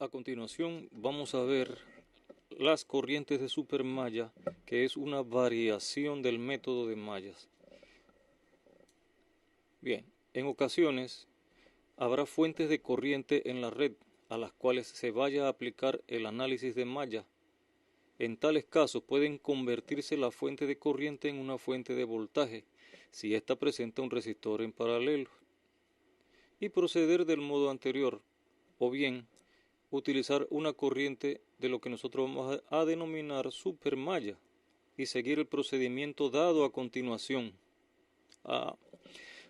A continuación vamos a ver las corrientes de supermalla, que es una variación del método de mallas. Bien, en ocasiones habrá fuentes de corriente en la red a las cuales se vaya a aplicar el análisis de malla. En tales casos pueden convertirse la fuente de corriente en una fuente de voltaje si ésta presenta un resistor en paralelo y proceder del modo anterior, o bien utilizar una corriente de lo que nosotros vamos a denominar supermalla y seguir el procedimiento dado a continuación.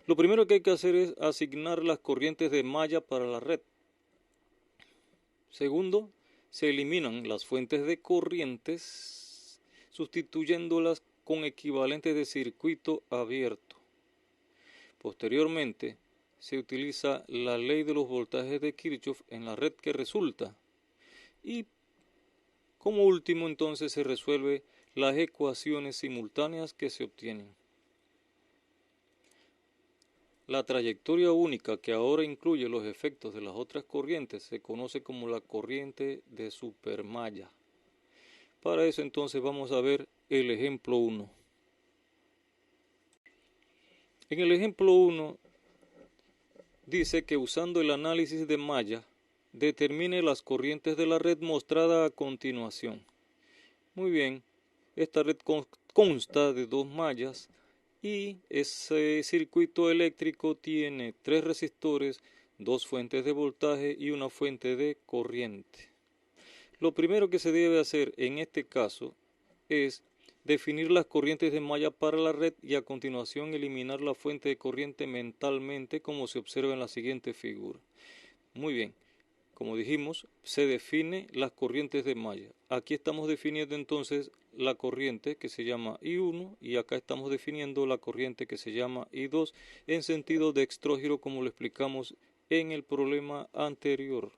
Lo primero que hay que hacer es asignar las corrientes de malla para la red. Segundo, se eliminan las fuentes de corrientes sustituyéndolas con equivalentes de circuito abierto. Posteriormente, se utiliza la ley de los voltajes de Kirchhoff en la red que resulta. Y como último entonces se resuelve las ecuaciones simultáneas que se obtienen. La trayectoria única que ahora incluye los efectos de las otras corrientes se conoce como la corriente de supermalla. Para eso entonces vamos a ver el ejemplo 1. En el ejemplo 1 dice que usando el análisis de malla determine las corrientes de la red mostrada a continuación. Muy bien, esta red consta de dos mallas y ese circuito eléctrico tiene 3 resistores, 2 fuentes de voltaje y una fuente de corriente. Lo primero que se debe hacer en este caso es definir las corrientes de malla para la red y a continuación eliminar la fuente de corriente mentalmente como se observa en la siguiente figura. Muy bien, como dijimos, se define las corrientes de malla. Aquí estamos definiendo entonces la corriente que se llama I1 y acá estamos definiendo la corriente que se llama I2 en sentido dextrógiro como lo explicamos en el problema anterior.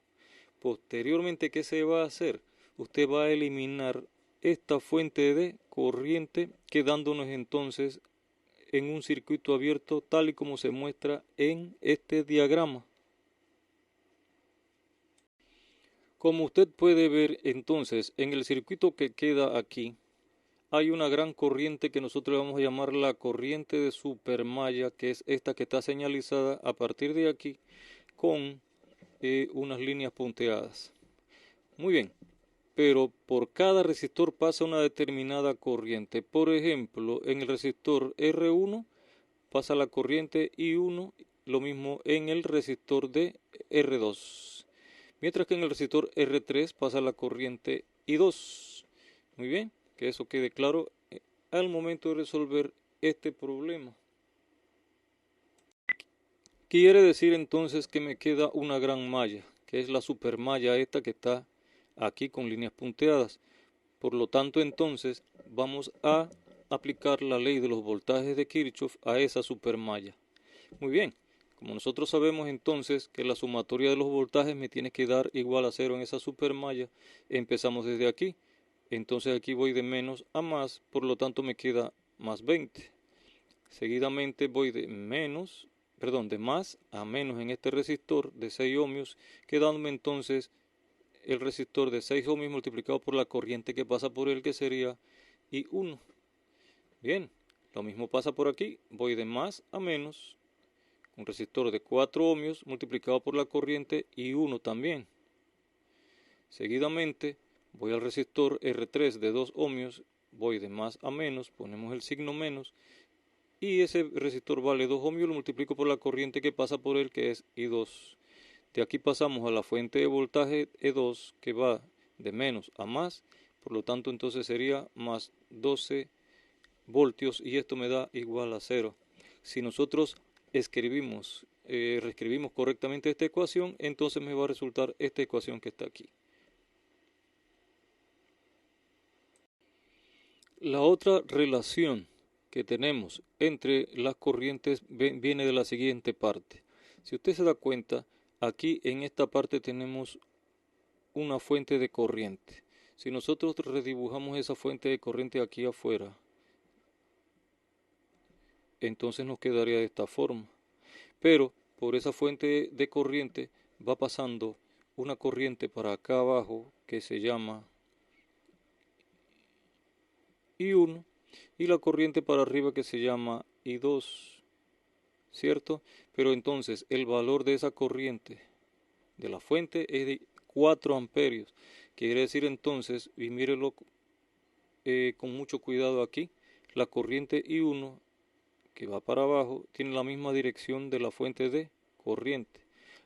Posteriormente, ¿qué se va a hacer? Usted va a eliminar esta fuente de corriente, quedándonos entonces en un circuito abierto tal y como se muestra en este diagrama. Como usted puede ver entonces, en el circuito que queda aquí, hay una gran corriente que nosotros vamos a llamar la corriente de supermalla, que es esta que está señalizada a partir de aquí con unas líneas punteadas. Muy bien, pero por cada resistor pasa una determinada corriente. Por ejemplo, en el resistor R1 pasa la corriente I1, lo mismo en el resistor de R2. Mientras que en el resistor R3 pasa la corriente I2. Muy bien, que eso quede claro al momento de resolver este problema. Quiere decir entonces que me queda una gran malla, que es la supermalla esta que está aquí con líneas punteadas. Por lo tanto entonces vamos a aplicar la ley de los voltajes de Kirchhoff a esa supermalla. Muy bien, como nosotros sabemos entonces que la sumatoria de los voltajes me tiene que dar igual a 0 en esa supermalla, empezamos desde aquí. Entonces aquí voy de menos a más, por lo tanto me queda más 20. Seguidamente voy de más a menos en este resistor de 6 ohmios, quedándome entonces el resistor de 6 ohmios multiplicado por la corriente que pasa por él, que sería I1. Bien, lo mismo pasa por aquí, voy de más a menos, un resistor de 4 ohmios multiplicado por la corriente I1 también. Seguidamente voy al resistor R3 de 2 ohmios, voy de más a menos, ponemos el signo menos, y ese resistor vale 2 ohmios, lo multiplico por la corriente que pasa por él, que es I2. De aquí pasamos a la fuente de voltaje E2, que va de menos a más, por lo tanto entonces sería más 12 voltios y esto me da igual a 0. Si nosotros reescribimos correctamente esta ecuación, entonces me va a resultar esta ecuación que está aquí. La otra relación que tenemos entre las corrientes viene de la siguiente parte. Si usted se da cuenta, aquí en esta parte tenemos una fuente de corriente. Si nosotros redibujamos esa fuente de corriente aquí afuera, entonces nos quedaría de esta forma. Pero por esa fuente de corriente va pasando una corriente para acá abajo que se llama I1 y la corriente para arriba que se llama I2, ¿cierto? Pero entonces el valor de esa corriente de la fuente es de 4 amperios. Quiere decir entonces, y mírelo con mucho cuidado aquí, la corriente I1 que va para abajo tiene la misma dirección de la fuente de corriente.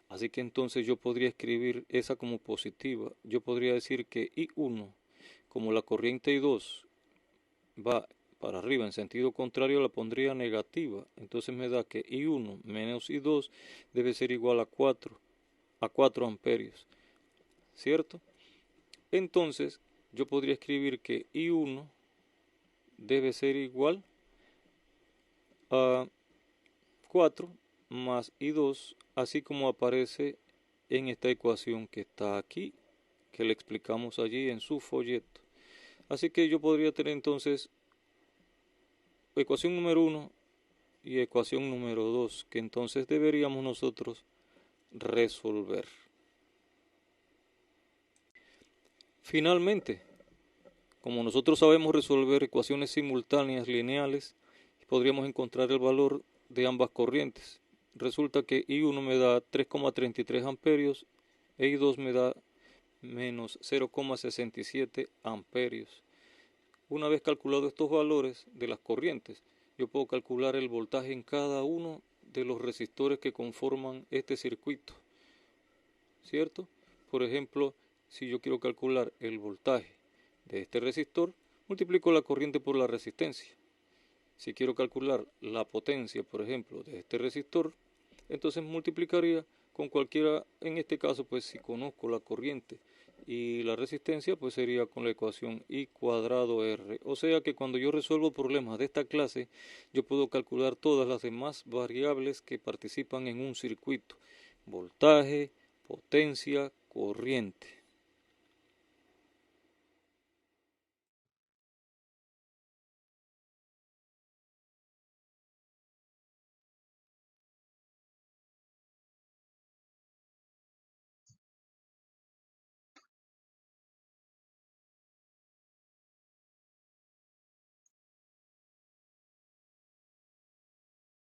Así que entonces yo podría escribir esa como positiva. Yo podría decir que I1, como la corriente I2 va para arriba en sentido contrario, la pondría negativa. Entonces me da que I1 menos I2 debe ser igual a 4 amperios, ¿cierto? Entonces yo podría escribir que I1 debe ser igual a 4 más I2, así como aparece en esta ecuación que está aquí, que le explicamos allí en su folleto. Así que yo podría tener entonces ecuación número 1 y ecuación número 2, que entonces deberíamos nosotros resolver. Finalmente, como nosotros sabemos resolver ecuaciones simultáneas lineales, podríamos encontrar el valor de ambas corrientes. Resulta que I1 me da 3,33 amperios e I2 me da menos 0,67 amperios. Una vez calculados estos valores de las corrientes, yo puedo calcular el voltaje en cada uno de los resistores que conforman este circuito, ¿cierto? Por ejemplo, si yo quiero calcular el voltaje de este resistor, multiplico la corriente por la resistencia. Si quiero calcular la potencia, por ejemplo, de este resistor, entonces multiplicaría con cualquiera, en este caso, pues si conozco la corriente y la resistencia, pues sería con la ecuación I cuadrado R. O sea que cuando yo resuelvo problemas de esta clase, yo puedo calcular todas las demás variables que participan en un circuito: voltaje, potencia, corriente.